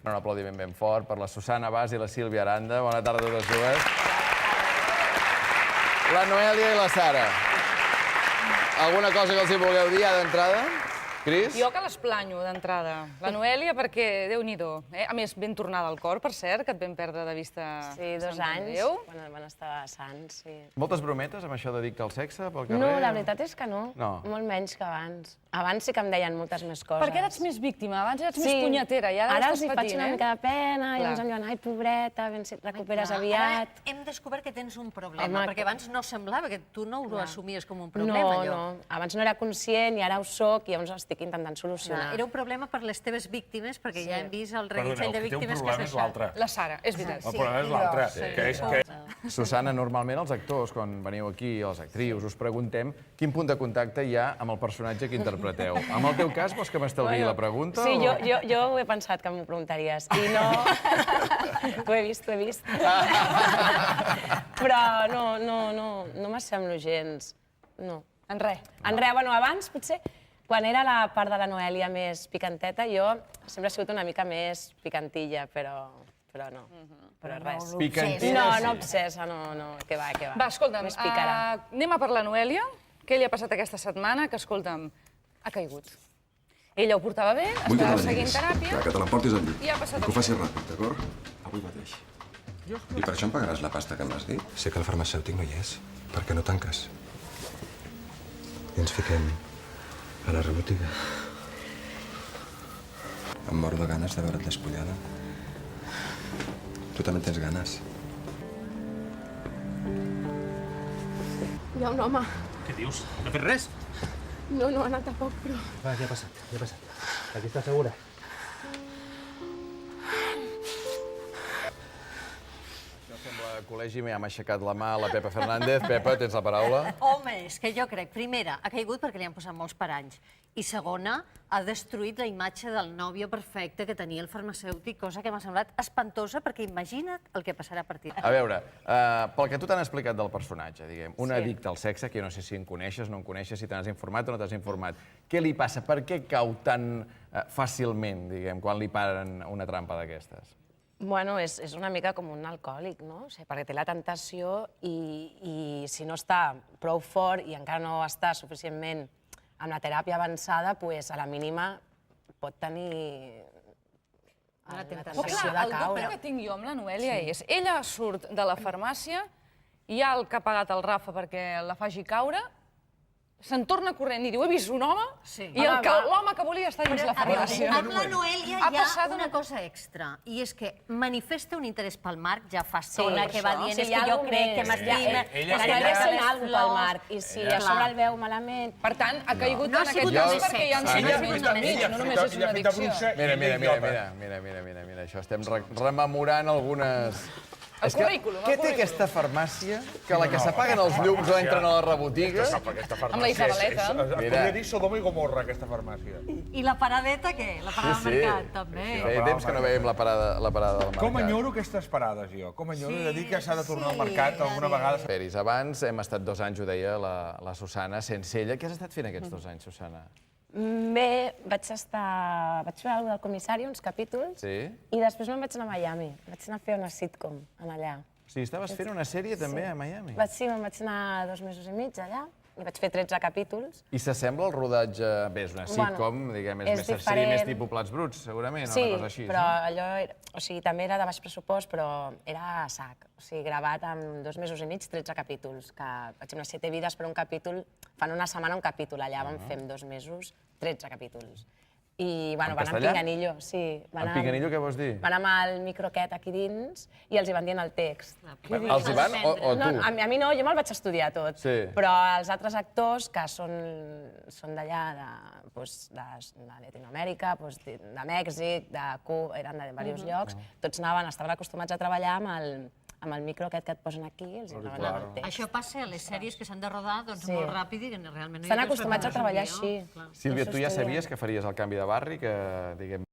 Un aplaudiment ben fort per la Susana Bas i la Sílvia Aranda. Bona tarda a totes dues. La Noèlia i la Sara. Alguna cosa que els hi vulgueu dir ja d'entrada? Cris? Jo que l'esplanyo d'entrada. La Noèlia perquè, Déu-n'hi-do. A més, ben tornada al cor, per cert, que et vam perdre de vista. Sí, 2 anys, Déu. quan van estar a Sants, sí. Moltes brometes amb això de dir-te al sexe pel carrer? No, la veritat és que no. No. Molt menys que abans. Abans sí que em deien moltes més coses. Perquè eres més víctima, abans eres més punyetera, i ara els estàs hi faig patint, una mica de pena, i Clar. llavors em diuen, ai, pobreta, ben si et recuperes Ara aviat. hem descobert que tens un problema, Home, perquè abans no semblava que tu no ho assumies com un No, problema, allò. no. Abans no era conscient i ara ho soc i llavors ho estic intentant solucionar. Era un problema per les teves víctimes, perquè ja hem vist el reguitzell de Perdoneu, que té un víctimes que problema has és l'altre. La Sara, és veritat. El problema és l'altre, que és que... Susana, normalment els actors, quan veniu aquí, les actrius, us preguntem quin punt de contacte hi ha amb el personatge que interpreteu. En el teu cas, vols que m'estalviï la pregunta? Sí, o- jo ho he pensat que m'ho preguntaries. I no... ho he vist. Però no m'assemblo gens. No. En res. En res, bueno, abans, potser, quan era la part de la Noèlia més picanteta, jo sempre he sigut una mica més picantilla, però no. Però res. Picantina, No obsessa, no, que va. Va, escolta'm, Més pícara. anem a per la Noèlia. Què li ha passat aquesta setmana? Que, escolta'm, ha caigut. Ella ho portava bé, Vull que te estava la seguint llevis, teràpia. que te l'emportis al llit. I ha passat I que ho això. facis ràpid, d'acord? Avui mateix. I per això em pagaràs la pasta que m'has dit? Sé que el farmacèutic no hi és. Per què no tanques? I ens fiquem a la rebotiga. Em moro de ganes de veure't despullada. Tu també tens ganes. Hi ha un home. Què dius? No ha fet res? No ha anat a poc, però... Va, què ha passat? Què ha passat? Aquí estàs segura? Això sembla col·legi, m'ha aixecat la mà la Pepa Fernández. Pepa, tens la paraula. Home, és que jo crec, primera, ha caigut perquè li han posat molts paranys. I segona, ha destruït la imatge del nòvio perfecte que tenia el farmacèutic, cosa que m'ha semblat espantosa, perquè imagina't el que passarà a partir A veure, pel que tu t'han explicat del personatge, diguem, un addicte al sexe, que jo no sé si en coneixes, no en coneixes, si te n'has informat o no t'has informat. Què li passa? Per què cau tan fàcilment, diguem, quan li paren una trampa d'aquestes? Bueno, és una mica com un alcohòlic, no? O sigui, perquè té la tentació i si no està prou fort i encara no està suficientment amb la teràpia avançada, doncs a la mínima pot tenir la Però tentació clar, de el dubte caure. que tinc jo amb la Noèlia és ella surt de la farmàcia, hi ha el que ha pagat el Rafa perquè la faci caure, se'n torna corrent i diu, he vist un home, Sí. i l'home que volia està dins la A veure, farmàcia. amb la Noèlia Ha hi ha passat una una- cosa extra, i és que manifesta un interès pel Marc, ja fa estona que va això. dient, Sí, és hi ha que jo algú crec que més. m'estima, Ella La sí, Noèlia ella- sent alguna pel Marc, i si a sobre el veu malament... Per tant, ha caigut No ha en aquest sigut cas només perquè hi ha sexe. fills de mig, no només és una addicció. Mira, això estem rememorant algunes... El És que, currículum, el què té currículum. aquesta farmàcia que la que s'apaguen els llums o entren a la rebotiga? Amb la Isabeleta. Mira. Podria dir Sodoma i Gomorra, aquesta farmàcia. I la paradeta, què? La parada Sí, del sí. mercat, també. Feia temps que no veiem la parada del mercat. Com enyoro aquestes parades, jo. Com enyoro de dir que s'ha de tornar al mercat alguna vegada. Esperis, abans hem estat 2 anys, ho deia la Susana, sense ella. Què has estat fent aquests 2 anys, Susana? Bé, vaig fer alguna cosa del comissari, uns capítols, Sí? i després me'n vaig anar a Miami. Vaig anar a fer una sitcom allà. O sigui, estaves fent una sèrie també a Miami? Me'n vaig anar 2 mesos i mig allà, i vaig fer 13 capítols. I s'assembla el rodatge... Bé, és una sitcom, diguem, és més seria més tipus Plats Bruts, segurament, Sí, una cosa així. però allò o sigui, també era de baix pressupost, però era a sac. O sigui, gravat en 2 mesos i mig, 13 capítols. Que, per exemple, 7 vides per un capítol, fan una setmana un capítol. Allà vam fer en 2 mesos 13 capítols. I, bueno, En van amb castellà? Pinganillo, sí. En Pinganillo què vols dir? Van amb el microquet aquí dins i els hi van dient el text. Els hi van o No, tu? a mi no, jo me'l vaig estudiar tot. Sí. Però els altres actors, que són d'allà, de Llatinoamèrica, de Mèxic, de Cuba, eren de diversos llocs, tots estaven acostumats a treballar amb el micro aquest que et posen aquí, els hi anaven clar. el text. Això passa a les sèries que s'han de rodar doncs, Sí. molt ràpid i que realment no hi ha Estan acostumats a transformació, treballar clar. així. Sílvia, Això tu ja està bé. sabies que faries el canvi de barri, que, diguem,